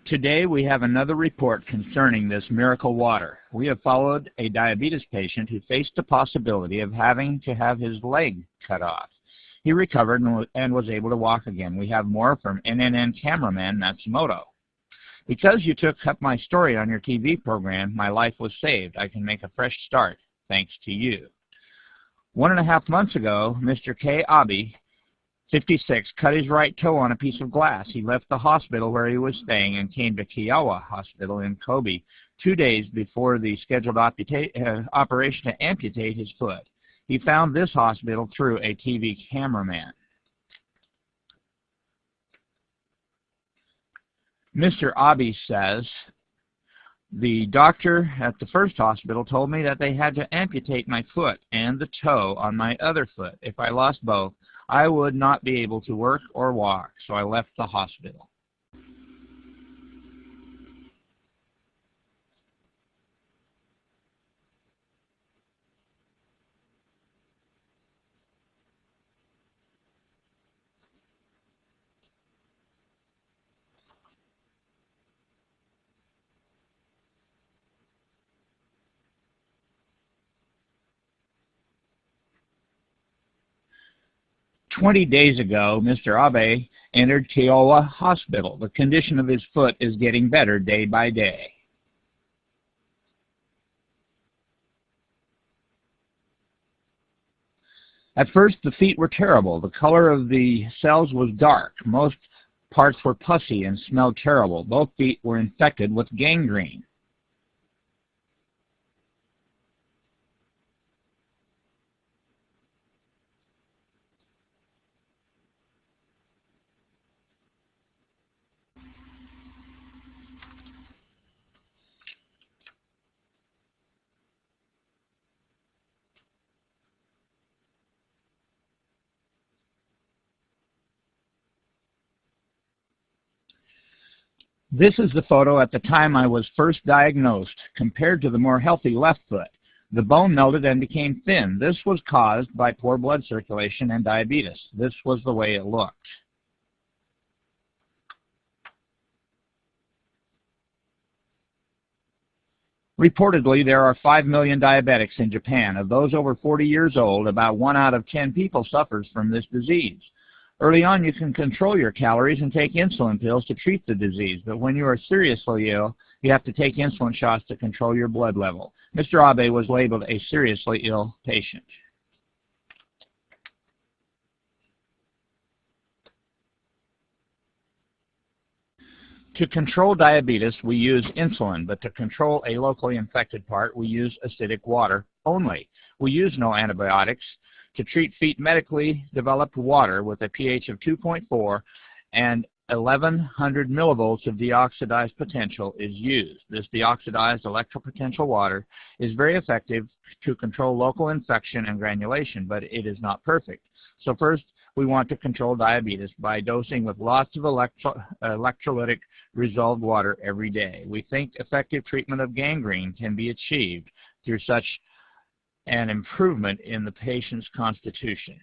Today we have another report concerning this miracle water. We have followed a diabetes patient who faced the possibility of having to have his leg cut off. He recovered and was able to walk again. We have more from NNN cameraman Matsumoto. Because you took up my story on your TV program, my life was saved. I can make a fresh start, thanks to you. 1.5 months ago, Mr. K. Abe, 56, cut his right toe on a piece of glass. He left the hospital where he was staying and came to Kiowa Hospital in Kobe 2 days before the scheduled operation to amputate his foot. He found this hospital through a TV cameraman. Mr. Abe says, the doctor at the first hospital told me that they had to amputate my foot and the toe on my other foot. If I lost both, I would not be able to work or walk, so I left the hospital. "20 days ago, Mr. Abe entered Kiowa Hospital. The condition of his foot is getting better day by day. At first, the feet were terrible. The color of the cells was dark. Most parts were pussy and smelled terrible. Both feet were infected with gangrene. This is the photo at the time I was first diagnosed, compared to the more healthy left foot. The bone melted and became thin. This was caused by poor blood circulation and diabetes. This was the way it looked. Reportedly, there are 5 million diabetics in Japan. Of those over 40 years old, about 1 out of 10 people suffers from this disease. Early on, you can control your calories and take insulin pills to treat the disease, but when you are seriously ill, you have to take insulin shots to control your blood level. Mr. Abe was labeled a seriously ill patient. To control diabetes, we use insulin, but to control a locally infected part, we use acidic water only. We use no antibiotics. To treat feet, medically developed water with a pH of 2.4 and 1100 millivolts of deoxidized potential is used. This deoxidized electropotential water is very effective to control local infection and granulation, but it is not perfect. So first, we want to control diabetes by dosing with lots of electrolytic resolved water every day. We think effective treatment of gangrene can be achieved through such an improvement in the patient's constitution.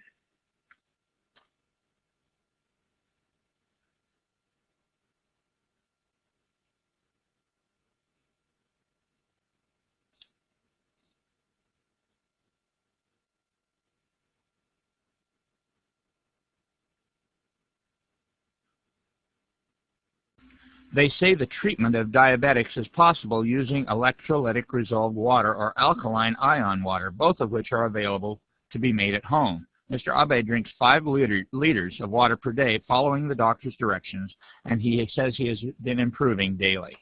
They say the treatment of diabetics is possible using electrolytic resolved water or alkaline ion water, both of which are available to be made at home. Mr. Abe drinks 5 liters of water per day following the doctor's directions, and he says he has been improving daily.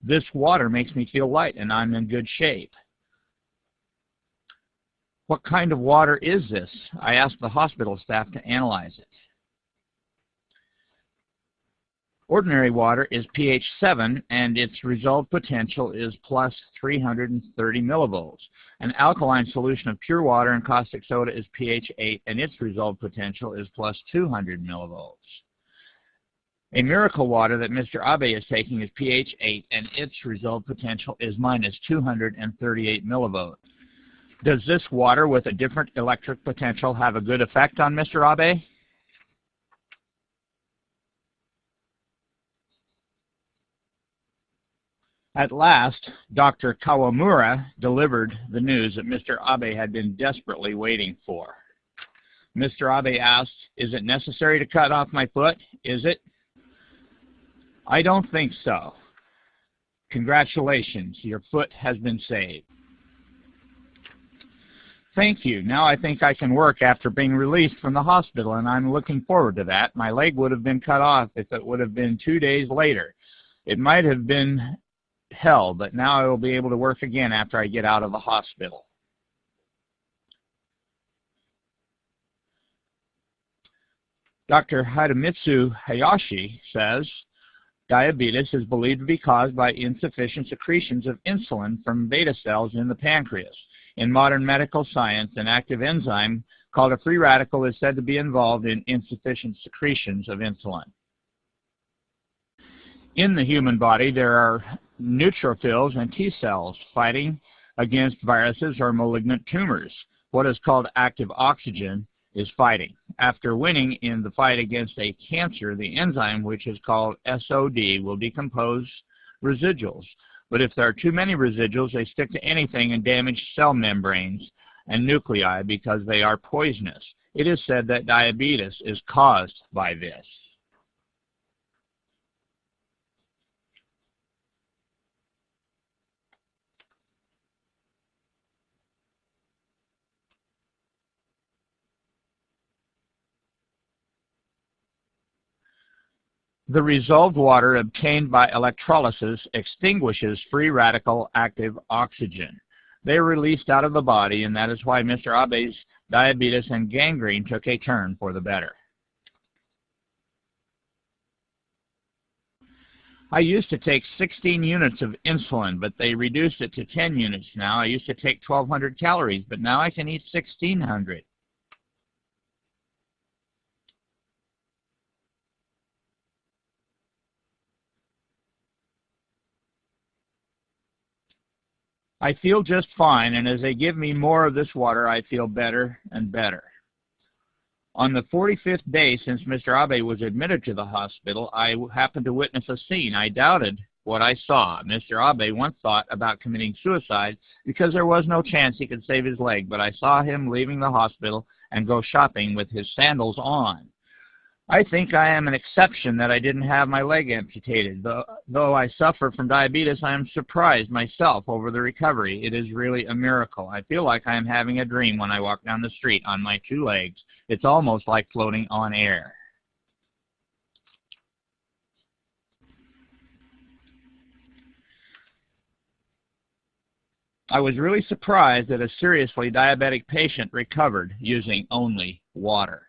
This water makes me feel light and I'm in good shape. What kind of water is this? I asked the hospital staff to analyze it. Ordinary water is pH 7 and its resolved potential is plus 330 millivolts. An alkaline solution of pure water and caustic soda is pH 8 and its resolved potential is plus 200 millivolts. A miracle water that Mr. Abe is taking is pH 8 and its resolved potential is minus 238 millivolts. Does this water with a different electric potential have a good effect on Mr. Abe? At last, Dr. Kawamura delivered the news that Mr. Abe had been desperately waiting for. Mr. Abe asked, "Is it necessary to cut off my foot? Is it?" "I don't think so. Congratulations, your foot has been saved." "Thank you. Now I think I can work after being released from the hospital, and I'm looking forward to that. My leg would have been cut off if it would have been 2 days later. It might have been hell, but now I will be able to work again after I get out of the hospital." Dr. Hidemitsu Hayashi says, diabetes is believed to be caused by insufficient secretions of insulin from beta cells in the pancreas. In modern medical science, an active enzyme called a free radical is said to be involved in insufficient secretions of insulin. In the human body, there are neutrophils and T cells fighting against viruses or malignant tumors. What is called active oxygen is fighting. After winning in the fight against a cancer, the enzyme, which is called SOD, will decompose residuals. But if there are too many residuals, they stick to anything and damage cell membranes and nuclei because they are poisonous. It is said that diabetes is caused by this. The resolved water obtained by electrolysis extinguishes free radical active oxygen. They are released out of the body, and that is why Mr. Abe's diabetes and gangrene took a turn for the better. I used to take 16 units of insulin, but they reduced it to 10 units now. I used to take 1,200 calories, but now I can eat 1,600. I feel just fine, and as they give me more of this water, I feel better and better. On the 45th day since Mr. Abe was admitted to the hospital, I happened to witness a scene. I doubted what I saw. Mr. Abe once thought about committing suicide because there was no chance he could save his leg, but I saw him leaving the hospital and go shopping with his sandals on. I think I am an exception that I didn't have my leg amputated. Though I suffer from diabetes, I am surprised myself over the recovery. It is really a miracle. I feel like I am having a dream when I walk down the street on my 2 legs. It's almost like floating on air. I was really surprised that a seriously diabetic patient recovered using only water.